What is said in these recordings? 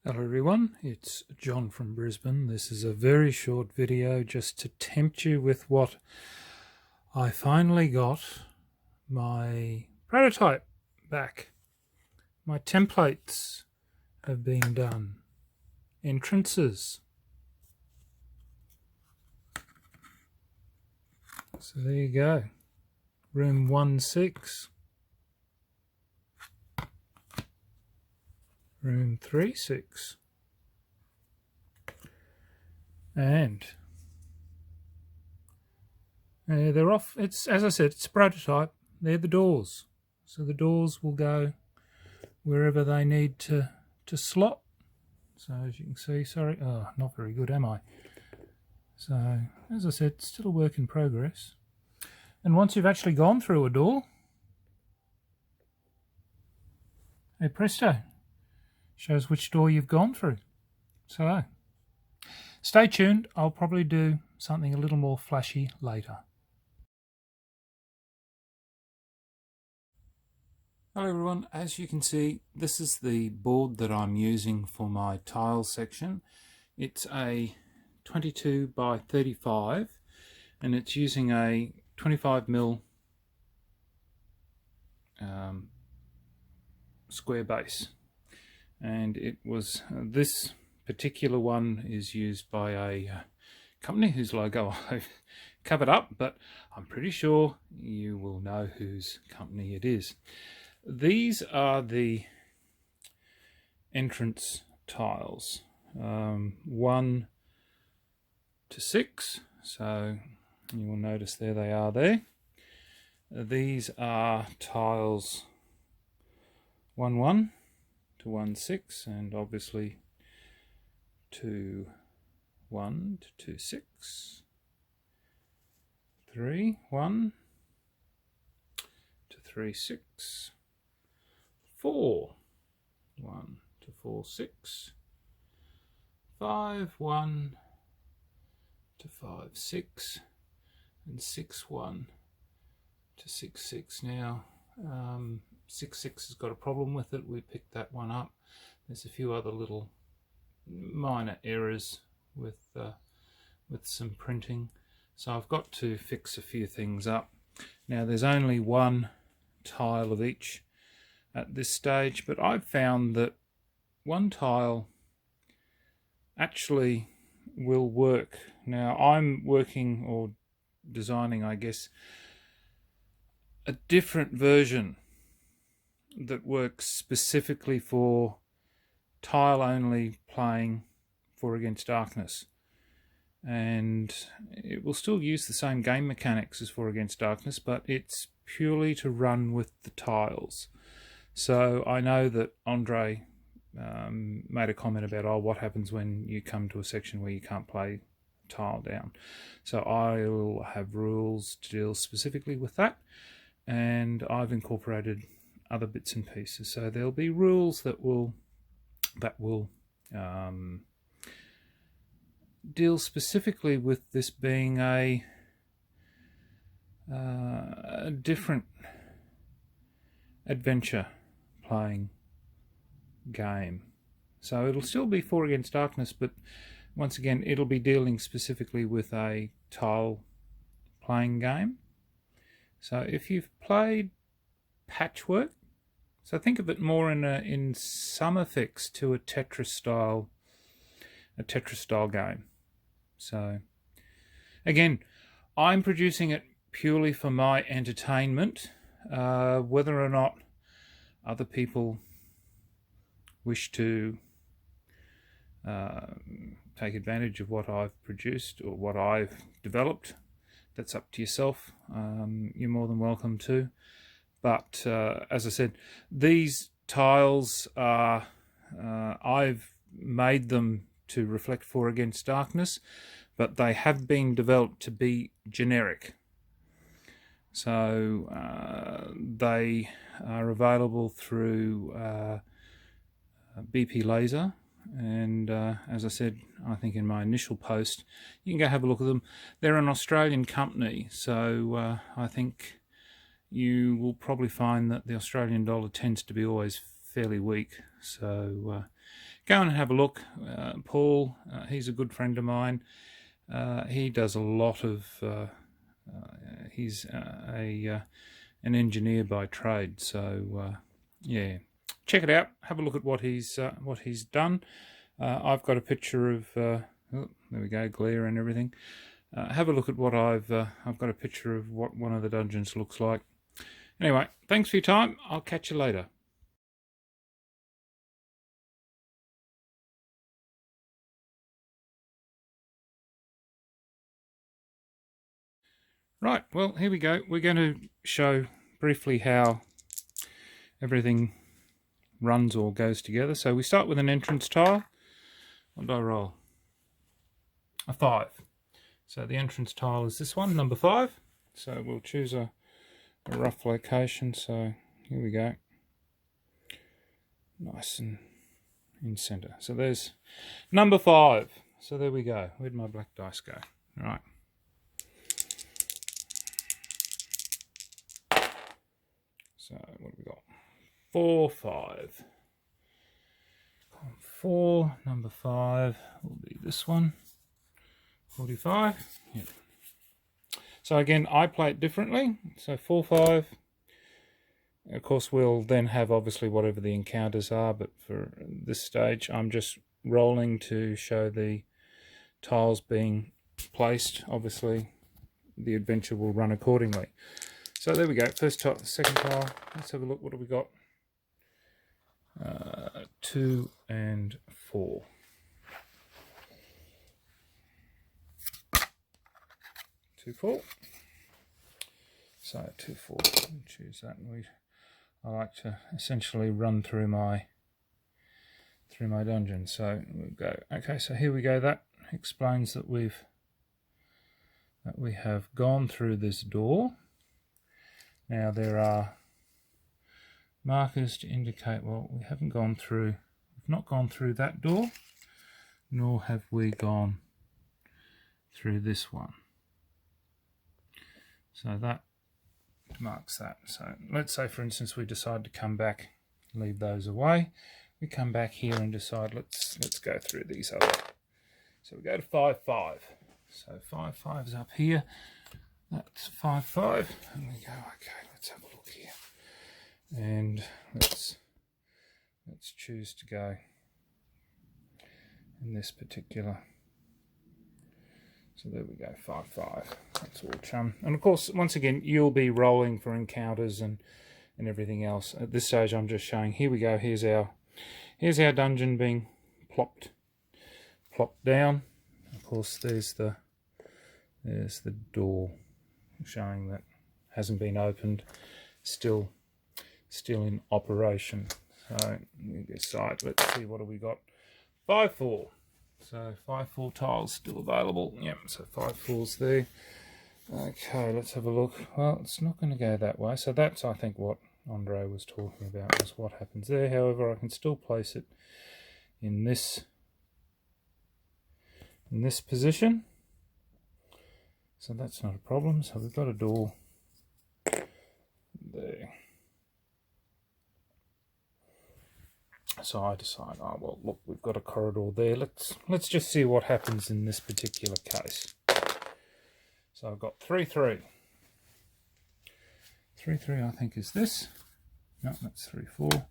Hello everyone, it's John from Brisbane. This is a very short video just to tempt you with what I finally got my prototype back. My templates have been done. Entrances. So there you go. Room 1-6. Room 3-6. And they're off. It's, as I said, it's a prototype. They're the doors. So the doors will go wherever they need to slot. So as you can see, sorry, oh, not very good, am I? So as I said, still a work in progress. And once you've actually gone through a door, hey presto, shows which door you've gone through. So stay tuned, I'll probably do something a little more flashy later. Hello everyone, as you can see, this is the board that I'm using for my tile section. It's a 22 by 35 and it's using a 25mm square base. And it was this particular one is used by a company whose logo I've covered up, but I'm pretty sure you will know whose company it is. These are the entrance tiles, 1 to 6, so you will notice there they are there. These are tiles 1-1 to 1-6, and obviously 2-1 to 2-6, 3-1 to 3-6, 4-1 to 4-6, 5-1 to 5-6, and 6-1 to 6-6. Now 6-6 has got a problem with it. We picked that one up. There's a few other little minor errors with some printing, so I've got to fix a few things up. Now there's only one tile of each at this stage, but I've found that one tile actually will work. Now I'm working or designing, I guess, a different version that works specifically for tile only playing for Against Darkness, and it will still use the same game mechanics as for Against Darkness, but it's purely to run with the tiles. So I know that Andre made a comment about, oh, what happens when you come to a section where you can't play tile down. So I'll have rules to deal specifically with that, and I've incorporated other bits and pieces. So there'll be rules that will deal specifically with this being a different adventure playing game. So it'll still be for Against Darkness, but once again it'll be dealing specifically with a tile playing game. So if you've played Patchwork, so think of it more in some effects to a Tetris style game. So again, I'm producing it purely for my entertainment. Whether or not other people wish to take advantage of what I've produced or what I've developed, that's up to yourself. You're more than welcome to. But as I said, these tiles are, I've made them to reflect for Against Darkness, but they have been developed to be generic. So they are available through BP Laser, and as I said, I think in my initial post, you can go have a look at them. They're an Australian company, so I think you will probably find that the Australian dollar tends to be always fairly weak, so go and have a look. Paul, he's a good friend of mine. He does a lot of, he's an engineer by trade, so yeah, check it out. Have a look at what he's done. I've got a picture of, oh, there we go, glare and everything. Have a look at what I've got a picture of what one of the dungeons looks like. Anyway, thanks for your time. I'll catch you later. Right, well, here we go. We're going to show briefly how everything runs or goes together. So we start with an entrance tile. What do I roll? A 5. So the entrance tile is this one, number 5. So we'll choose a rough location. So here we go. Nice and in center. So there's number 5. So there we go. Where'd my black dice go? Right. So what have we got? 4, 5. 4, number 5 will be this one. 45. Yep. So again, I play it differently. So 4, 5. Of course, we'll then have obviously whatever the encounters are, but for this stage, I'm just rolling to show the tiles being placed. Obviously, the adventure will run accordingly. So there we go. First tile, second tile. Let's have a look. What have we got? 2 and 4. 2, 4. So 2, 4. Choose that. And I like to essentially run through my dungeon. So we'll go. Okay. So here we go. That explains that we have gone through this door. Now there are markers to indicate, well, we haven't gone through, we've not gone through that door, nor have we gone through this one. So that marks that. So let's say, for instance, we decide to come back, leave those away. We come back here and decide, let's go through these other. So we go to 5, 5. So 5, 5 is up here. That's 5, 5, and we go, okay, let's have a look here. And let's choose to go in this particular. So there we go, 5, 5. That's all chum. And of course, once again, you'll be rolling for encounters and everything else. At this stage, I'm just showing, here we go, here's our dungeon being plopped down. Of course, there's the door showing that hasn't been opened, still in operation. So we decide, let's see, what have we got? 5, 4. So 5, 4 tiles still available. Yep, so 5, 4's there. Okay, let's have a look. Well, it's not going to go that way. So that's, I think, what Andre was talking about, was what happens there. However, I can still place it in this position. So that's not a problem. So we've got a door there. So I decide, oh well, look, we've got a corridor there. Let's just see what happens in this particular case. So I've got 3, 3. 3, 3, I think is this. No, that's 3, 4.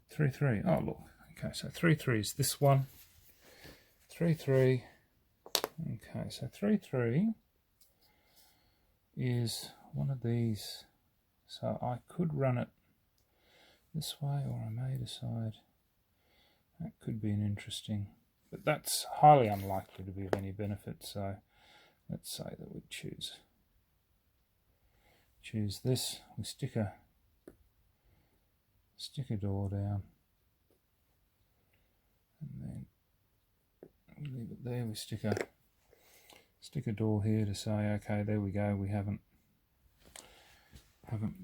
3, 3. Oh look. Okay, so 3, 3 is this one. 3, 3. Okay, so 3, 3 is one of these. So I could run it this way, or I may decide that could be an interesting, but that's highly unlikely to be of any benefit. So let's say that we choose this. We stick a door down, and then we leave it there. We stick a door here to say, okay, there we go. We haven't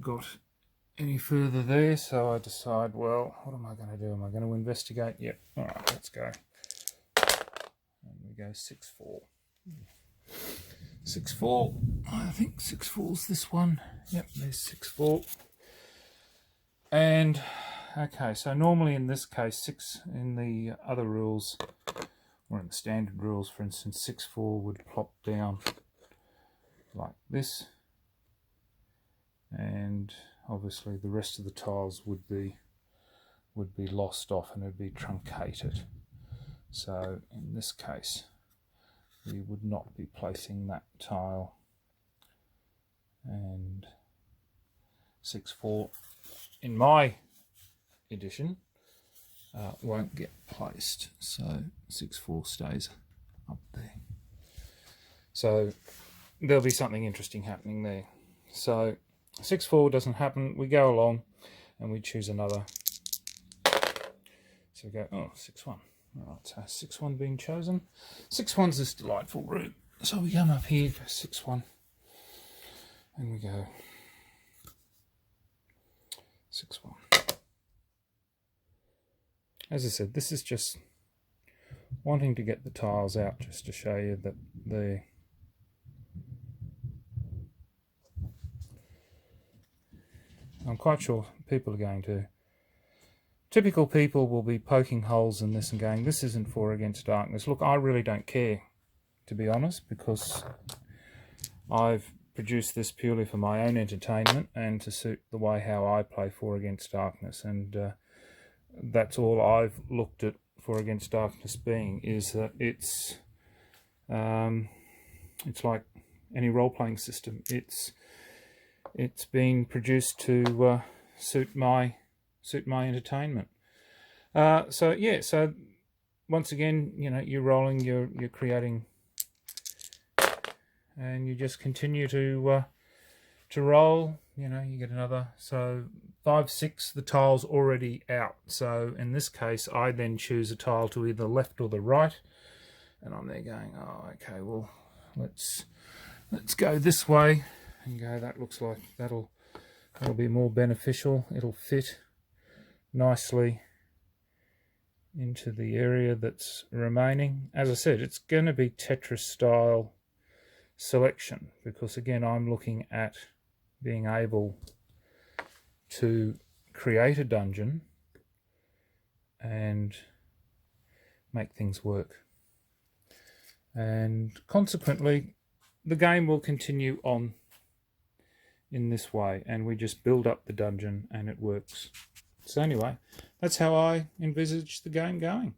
got any further there, so I decide, well, what am I going to do? Am I going to investigate? Yep. All right, let's go. And we go 6, 4. 6, 4. I think 6, 4's this one. Yep, there's 6, 4. And Okay, so normally in this case, 6 in the other rules, or in the standard rules, for instance, 6-4 would plop down like this, and obviously the rest of the tiles would be lost off and it would be truncated. So in this case, we would not be placing that tile, and 6-4 in my edition won't get placed, so 6-4 stays up there. So there'll be something interesting happening there. So 6-4 doesn't happen, we go along and we choose another. So we go, oh, 6-1. Alright, so 6-1 being chosen. 6-1's this delightful route. So we come up here, go 6-1, and we go 6-1. As I said, this is just wanting to get the tiles out just to show you that I'm quite sure people are going to, typical people will be poking holes in this and going, this isn't for Against Darkness. Look, I really don't care, to be honest, because I've produced this purely for my own entertainment and to suit the way how I play For Against Darkness, and that's all I've looked at For Against Darkness being, is that it's like any role-playing system. It's been produced to suit my entertainment. So yeah, so once again, you know, you're rolling, you're creating, and you just continue to roll. You know, you get another, so 5-6, the tile's already out. So in this case, I then choose a tile to either the left or the right, and I'm there going, oh, okay, well, let's go this way, and go, that looks like that'll be more beneficial. It'll fit nicely into the area that's remaining. As I said, it's going to be Tetris style selection, because again, I'm looking at being able to create a dungeon and make things work, and consequently the game will continue on in this way, and we just build up the dungeon and it works. So anyway, that's how I envisage the game going.